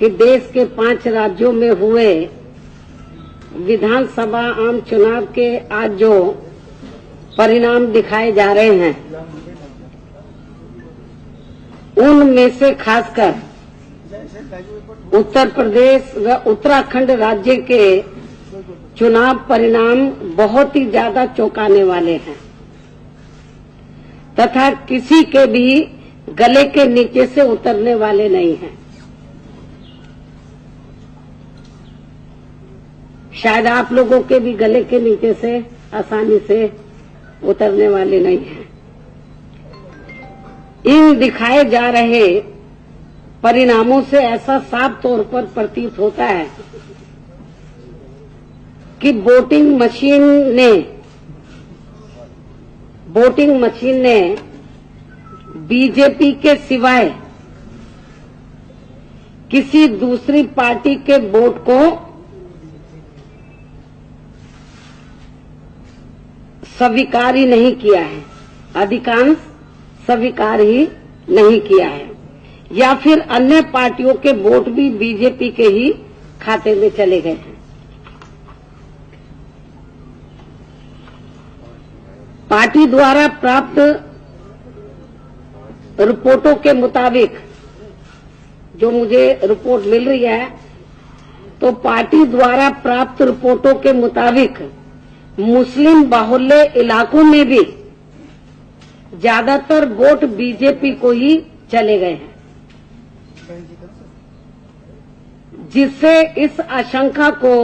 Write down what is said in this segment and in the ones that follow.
कि देश के 5 राज्यों में हुए विधानसभा आम चुनाव के आज जो परिणाम दिखाए जा रहे हैं, उनमें से खासकर उत्तर प्रदेश व उत्तराखंड राज्य के चुनाव परिणाम बहुत ही ज्यादा चौंकाने वाले हैं तथा किसी के भी गले के नीचे से उतरने वाले नहीं हैं। शायद आप लोगों के भी गले के नीचे से आसानी से उतरने वाले नहीं हैं। इन दिखाए जा रहे परिणामों से ऐसा साफ तौर पर प्रतीत होता है कि वोटिंग मशीन ने बीजेपी के सिवाय किसी दूसरी पार्टी के वोट को स्वीकार ही नहीं किया है, अधिकांश स्वीकार ही नहीं किया है, या फिर अन्य पार्टियों के वोट भी बीजेपी के ही खाते में चले गए हैं। पार्टी द्वारा प्राप्त रिपोर्टों के मुताबिक, जो मुझे रिपोर्ट मिल रही है, तो पार्टी द्वारा प्राप्त रिपोर्टों के मुताबिक मुस्लिम बाहुल्य इलाकों में भी ज्यादातर वोट बीजेपी को ही चले गए हैं, जिससे इस आशंका को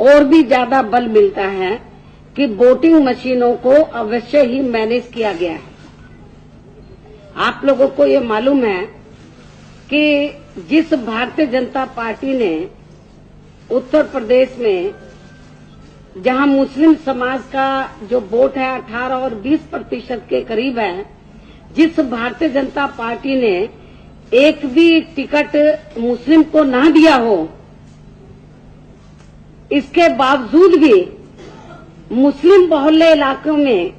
और भी ज्यादा बल मिलता है कि वोटिंग मशीनों को अवश्य ही मैनेज किया गया है। आप लोगों को ये मालूम है कि जिस भारतीय जनता पार्टी ने उत्तर प्रदेश में, जहां मुस्लिम समाज का जो वोट है 18 और 20% के करीब है, जिस भारतीय जनता पार्टी ने एक भी टिकट मुस्लिम को ना दिया हो, इसके बावजूद भी मुस्लिम बहुल्य इलाकों में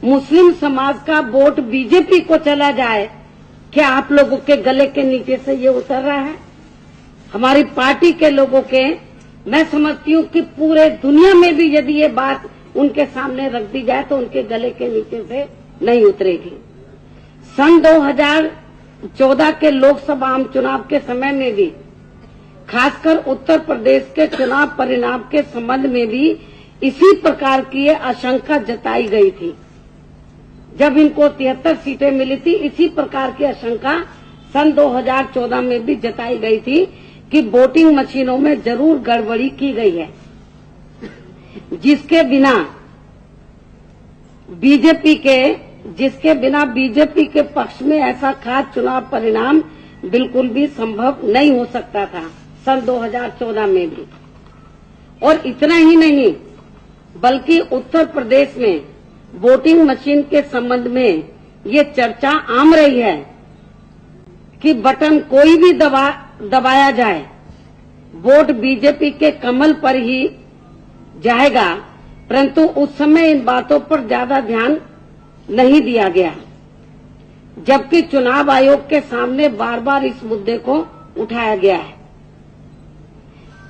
मुस्लिम समाज का वोट बीजेपी को चला जाए, क्या आप लोगों के गले के नीचे से ये उतर रहा है? हमारी पार्टी के लोगों के, मैं समझती हूँ कि पूरे दुनिया में भी यदि ये बात उनके सामने रख दी जाए तो उनके गले के नीचे से नहीं उतरेगी। सन 2014 के लोकसभा आम चुनाव के समय में भी, खासकर उत्तर प्रदेश के चुनाव परिणाम के संबंध में भी इसी प्रकार की आशंका जताई गई थी। जब इनको 73 सीटें मिली थी, इसी प्रकार की आशंका सन 2014 में भी जताई गई थी कि वोटिंग मशीनों में जरूर गड़बड़ी की गई है, जिसके बिना बीजेपी के पक्ष में ऐसा खास चुनाव परिणाम बिल्कुल भी संभव नहीं हो सकता था सन 2014 में भी। और इतना ही नहीं, बल्कि उत्तर प्रदेश में वोटिंग मशीन के संबंध में ये चर्चा आम रही है कि बटन कोई भी दबाया जाए, वोट बीजेपी के कमल पर ही जाएगा, परंतु उस समय इन बातों पर ज्यादा ध्यान नहीं दिया गया, जबकि चुनाव आयोग के सामने बार बार इस मुद्दे को उठाया गया है।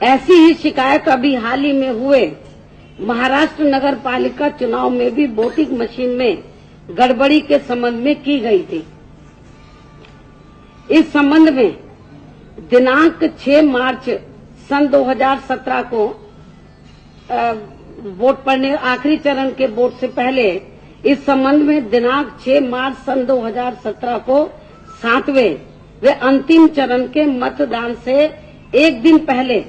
ऐसी ही शिकायत अभी हाल ही में हुए महाराष्ट्र नगर पालिका चुनाव में भी वोटिंग मशीन में गड़बड़ी के संबंध में की गई थी। इस संबंध में दिनांक 6 मार्च सन 2017 को वोट पड़ने, आखिरी चरण के वोट से पहले, इस संबंध में दिनांक 6 मार्च सन 2017 को 7वें व अंतिम चरण के मतदान से एक दिन पहले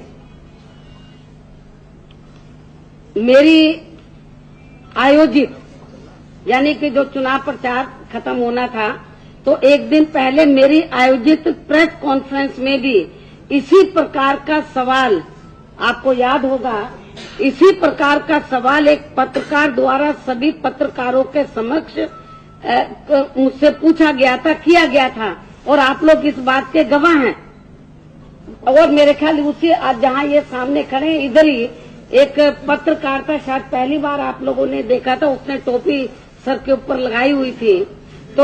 मेरी आयोजित, यानी कि जो चुनाव प्रचार खत्म होना था, तो एक दिन पहले मेरी आयोजित प्रेस कॉन्फ्रेंस में भी इसी प्रकार का सवाल, आपको याद होगा, इसी प्रकार का सवाल एक पत्रकार द्वारा सभी पत्रकारों के समक्ष मुझसे पूछा गया था, किया गया था, और आप लोग इस बात के गवाह हैं। और मेरे ख्याल उसी आज जहां ये सामने खड़े हैं, इधर ही एक पत्रकार था, शायद पहली बार आप लोगों ने देखा था, उसने टोपी सर के ऊपर लगाई हुई थी, तो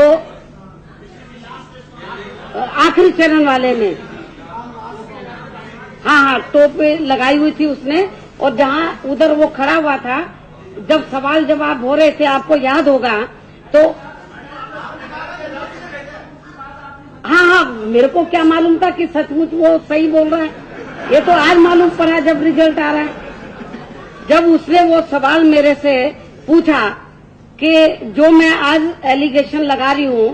आखिरी चरण वाले में हाँ, टोप लगाई हुई थी उसने, और जहाँ उधर वो खड़ा हुआ था, जब सवाल जवाब हो रहे थे, आपको याद होगा, तो हाँ, मेरे को क्या मालूम था कि सचमुच वो सही बोल रहा है। ये तो आज मालूम पड़ा जब रिजल्ट आ रहा है। जब उसने वो सवाल मेरे से पूछा कि जो मैं आज एलिगेशन लगा रही हूँ,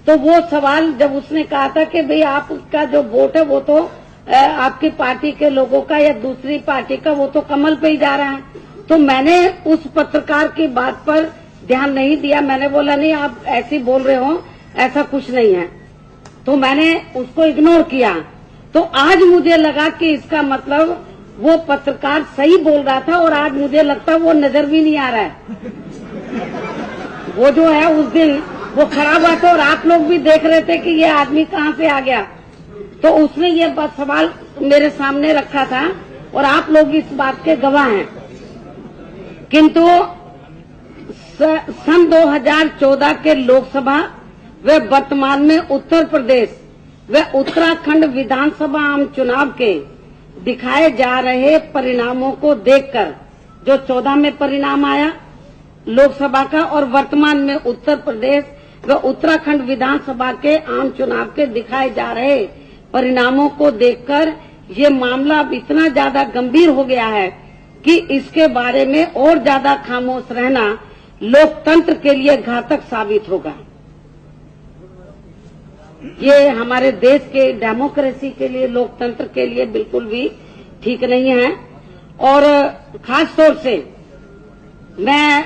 तो वो सवाल जब उसने कहा था कि भाई आपका जो वोट है वो तो आपकी पार्टी के लोगों का या दूसरी पार्टी का, वो तो कमल पे ही जा रहा है। तो मैंने उस पत्रकार की बात पर ध्यान नहीं दिया। मैंने बोला नहीं, आप ऐसे बोल रहे हो, ऐसा कुछ नहीं है। तो मैंने उसको इग्नोर किया। तो आज मुझे लगा कि इसका मतलब वो पत्रकार सही बोल रहा था, और आज मुझे लगता है वो नजर भी नहीं आ रहा है। वो जो है उस दिन वो खड़ा हुआ था और आप लोग भी देख रहे थे कि ये आदमी कहाँ से आ गया। तो उसने ये सवाल मेरे सामने रखा था और आप लोग इस बात के गवाह हैं। किंतु सन 2014 के लोकसभा व वर्तमान में उत्तर प्रदेश व उत्तराखंड विधानसभा आम चुनाव के दिखाए जा रहे परिणामों को देखकर, जो 14 में परिणाम आया लोकसभा का, और वर्तमान में उत्तर प्रदेश व उत्तराखंड विधानसभा के आम चुनाव के दिखाए जा रहे परिणामों को देखकर ये मामला अब इतना ज्यादा गंभीर हो गया है कि इसके बारे में और ज्यादा खामोश रहना लोकतंत्र के लिए घातक साबित होगा। ये हमारे देश के डेमोक्रेसी के लिए, लोकतंत्र के लिए बिल्कुल भी ठीक नहीं है। और खास तौर से मैं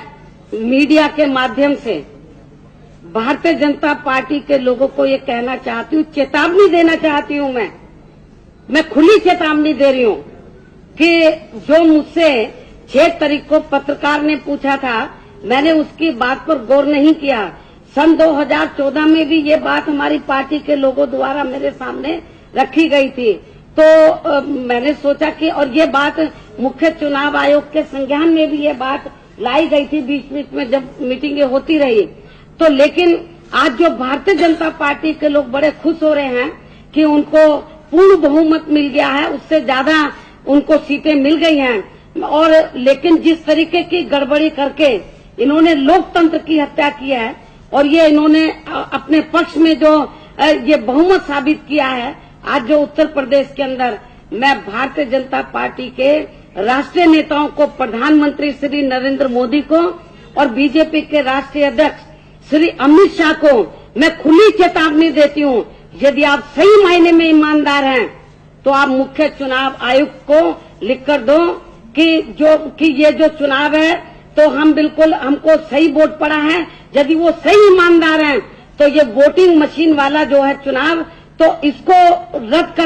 मीडिया के माध्यम से भारतीय जनता पार्टी के लोगों को ये कहना चाहती हूँ, चेतावनी देना चाहती हूँ। मैं खुली चेतावनी दे रही हूँ कि जो मुझसे 6 तारीख को पत्रकार ने पूछा था, मैंने उसकी बात पर गौर नहीं किया। सन 2014 में भी ये बात हमारी पार्टी के लोगों द्वारा मेरे सामने रखी गई थी। तो मैंने सोचा कि, और ये बात मुख्य चुनाव आयोग के संज्ञान में भी ये बात लाई गई थी बीच बीच में जब मीटिंगें होती रही। तो लेकिन आज जो भारतीय जनता पार्टी के लोग बड़े खुश हो रहे हैं कि उनको पूर्ण बहुमत मिल गया है, उससे ज्यादा उनको सीटें मिल गई हैं। और लेकिन जिस तरीके की गड़बड़ी करके इन्होंने लोकतंत्र की हत्या की है, और ये इन्होंने अपने पक्ष में जो ये बहुमत साबित किया है आज जो उत्तर प्रदेश के अंदर, मैं भारतीय जनता पार्टी के राष्ट्रीय नेताओं को, प्रधानमंत्री श्री नरेंद्र मोदी को और बीजेपी के राष्ट्रीय अध्यक्ष श्री अमित शाह को मैं खुली चेतावनी देती हूँ, यदि आप सही मायने में ईमानदार हैं तो आप मुख्य चुनाव आयुक्त को लिखकर दो कि ये जो चुनाव है तो हमको सही वोट पड़ा है। यदि वो सही ईमानदार हैं तो ये वोटिंग मशीन वाला जो है चुनाव, तो इसको रद्द कर